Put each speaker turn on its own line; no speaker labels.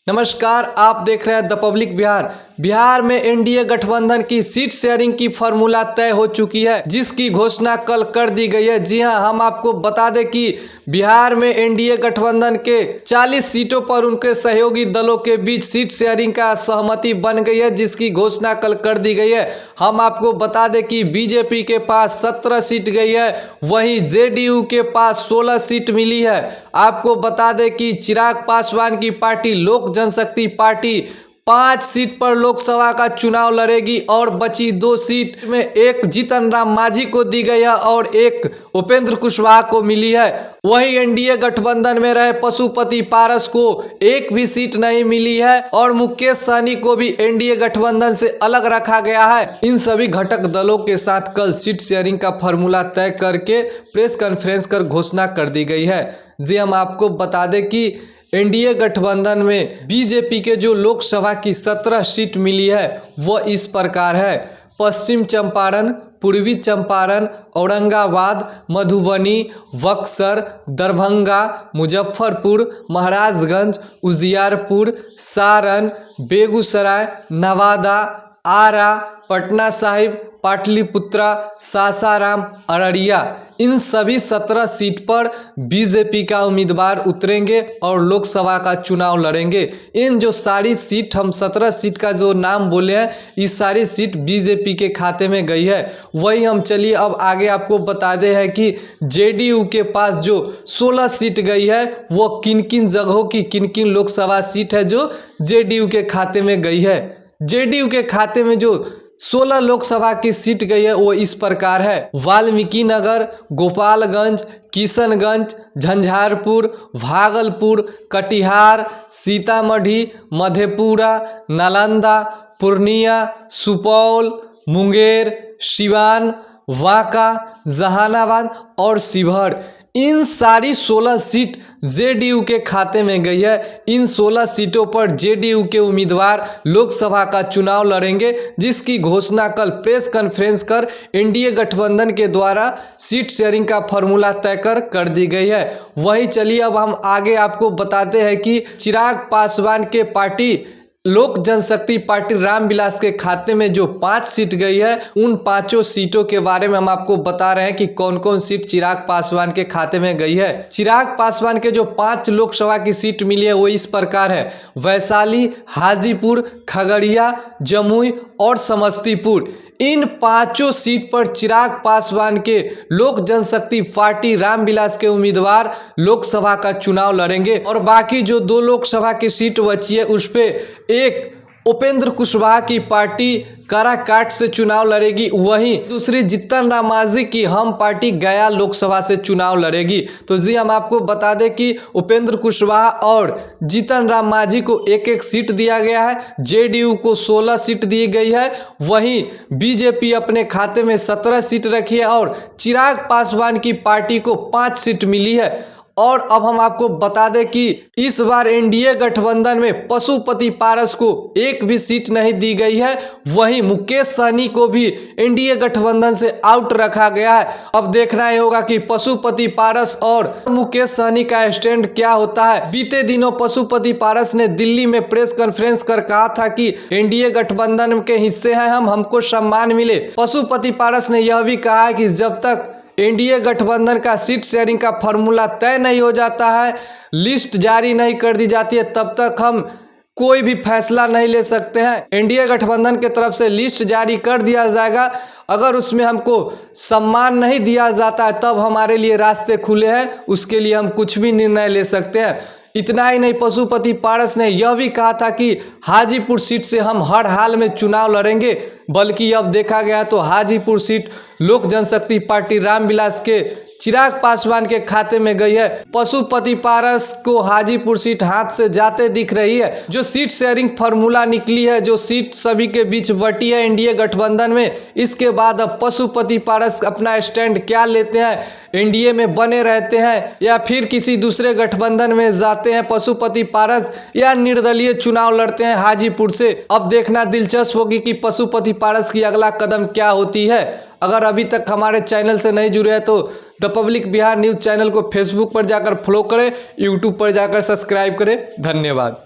नमस्कार, आप देख रहे हैं द पब्लिक बिहार। बिहार में एनडीए गठबंधन की सीट शेयरिंग की फॉर्मूला तय हो चुकी है, जिसकी घोषणा कल कर दी गई है। जी हां, हम आपको बता दें कि बिहार में एनडीए गठबंधन के 40 सीटों पर उनके सहयोगी दलों के बीच सीट शेयरिंग का सहमति बन गई है, जिसकी घोषणा कल कर दी गई है। हम आपको बता दें कि बीजेपी के पास 17 सीट गई है, वहीं जेडीयू के पास 16 सीट मिली है। आपको बता दें कि चिराग पासवान की पार्टी लोक जनशक्ति पार्टी 5 सीट पर लोकसभा का चुनाव लड़ेगी और बची 2 सीट में एक जीतन राम मांझी को दी गई है और एक उपेंद्र कुशवाहा को मिली है। वहीं एनडीए गठबंधन में रहे पशुपति पारस को एक भी सीट नहीं मिली है और मुकेश सहनी को भी एनडीए गठबंधन से अलग रखा गया है। इन सभी घटक दलों के साथ कल सीट शेयरिंग का फॉर्मूला तय करके प्रेस कॉन्फ्रेंस कर घोषणा कर दी गई है। जी हम आपको बता दें कि एनडीए गठबंधन में बीजेपी के जो लोकसभा की 17 सीट मिली है वह इस प्रकार है: पश्चिम चंपारण, पूर्वी चंपारण, औरंगाबाद, मधुबनी, बक्सर, दरभंगा, मुजफ्फरपुर, महाराजगंज, उजियारपुर, सारण, बेगूसराय, नवादा, आरा, पटना साहिब, पाटलिपुत्रा, सासाराम, अररिया। इन सभी 17 सीट पर बीजेपी का उम्मीदवार उतरेंगे और लोकसभा का चुनाव लड़ेंगे। इन जो सारी सीट, हम 17 सीट का जो नाम बोले हैं, ये सारी सीट बीजेपी के खाते में गई है। वही हम चलिए अब आगे आपको बता दे है कि जेडीयू के पास जो 16 सीट गई है वो किन किन जगहों की, किन किन लोकसभा सीट है जो जेडीयू के खाते में गई है। जेडीयू के खाते में जो 16 लोकसभा की सीट गई है वो इस प्रकार है: वाल्मीकि नगर, गोपालगंज, किशनगंज, झंझारपुर, भागलपुर, कटिहार, सीतामढ़ी, मधेपुरा, नालंदा, पूर्णिया, सुपौल, मुंगेर, सिवान, बांका, जहानाबाद और शिवहर। इन सारी 16 सीट जेडीयू के खाते में गई है। इन 16 सीटों पर जेडीयू के उम्मीदवार लोकसभा का चुनाव लड़ेंगे, जिसकी घोषणा कल प्रेस कॉन्फ्रेंस कर एनडीए गठबंधन के द्वारा सीट शेयरिंग का फॉर्मूला तय कर दी गई है। वहीं चलिए अब हम आगे आपको बताते हैं कि चिराग पासवान के पार्टी लोक जनशक्ति पार्टी रामविलास के खाते में जो 5 सीट गई है, उन 5 सीटों के बारे में हम आपको बता रहे हैं कि कौन कौन सीट चिराग पासवान के खाते में गई है। चिराग पासवान के जो 5 लोकसभा की सीट मिली है वो इस प्रकार है: वैशाली, हाजीपुर, खगड़िया, जमुई और समस्तीपुर। इन 5 सीट पर चिराग पासवान के लोक जनशक्ति पार्टी रामविलास के उम्मीदवार लोकसभा का चुनाव लड़ेंगे और बाकी जो 2 लोकसभा की सीट बची है उस पे एक उपेंद्र कुशवाहा की पार्टी काराकाट से चुनाव लड़ेगी, वहीं दूसरी जीतन राम मांझी की हम पार्टी गया लोकसभा से चुनाव लड़ेगी। तो जी हम आपको बता दें कि उपेंद्र कुशवाहा और जीतन राम मांझी को एक एक सीट दिया गया है, जेडीयू को 16 सीट दी गई है, वहीं बीजेपी अपने खाते में 17 सीट रखी है और चिराग पासवान की पार्टी को 5 सीट मिली है। और अब हम आपको बता दें कि इस बार एनडीए गठबंधन में पशुपति पारस को एक भी सीट नहीं दी गई है, वहीं मुकेश सहनी को भी एनडीए गठबंधन से आउट रखा गया है। अब देखना ही होगा कि पशुपति पारस और मुकेश सहनी का स्टैंड क्या होता है। बीते दिनों पशुपति पारस ने दिल्ली में प्रेस कॉन्फ्रेंस कर कहा था कि एनडीए गठबंधन के हिस्से हैं हम, हमको सम्मान मिले। पशुपति पारस ने यह भी कहा है कि जब तक एनडीए गठबंधन का सीट शेयरिंग का फॉर्मूला तय नहीं हो जाता है, लिस्ट जारी नहीं कर दी जाती है, तब तक हम कोई भी फैसला नहीं ले सकते हैं। एनडीए गठबंधन के तरफ से लिस्ट जारी कर दिया जाएगा, अगर उसमें हमको सम्मान नहीं दिया जाता है तब हमारे लिए रास्ते खुले हैं, उसके लिए हम कुछ भी निर्णय ले सकते हैं। इतना ही नहीं, पशुपति पारस ने यह भी कहा था कि हाजीपुर सीट से हम हर हाल में चुनाव लड़ेंगे, बल्कि अब देखा गया तो हाजीपुर सीट लोक जनशक्ति पार्टी रामविलास के चिराग पासवान के खाते में गई है। पशुपति पारस को हाजीपुर सीट हाथ से जाते दिख रही है। जो सीट शेयरिंग फार्मूला निकली है, जो सीट सभी के बीच बटी है एनडीए गठबंधन में, इसके बाद अब पशुपति पारस अपना स्टैंड क्या लेते हैं, एनडीए में बने रहते हैं या फिर किसी दूसरे गठबंधन में जाते हैं पशुपति पारस, या निर्दलीय चुनाव लड़ते हैं हाजीपुर से। अब देखना दिलचस्प होगी कि पशुपति पारस की अगला कदम क्या होती है। अगर अभी तक हमारे चैनल से नहीं जुड़े हैं तो the public Bihar news channel को फेसबुक पर जाकर फॉलो करें, यूट्यूब पर जाकर सब्सक्राइब करें। धन्यवाद।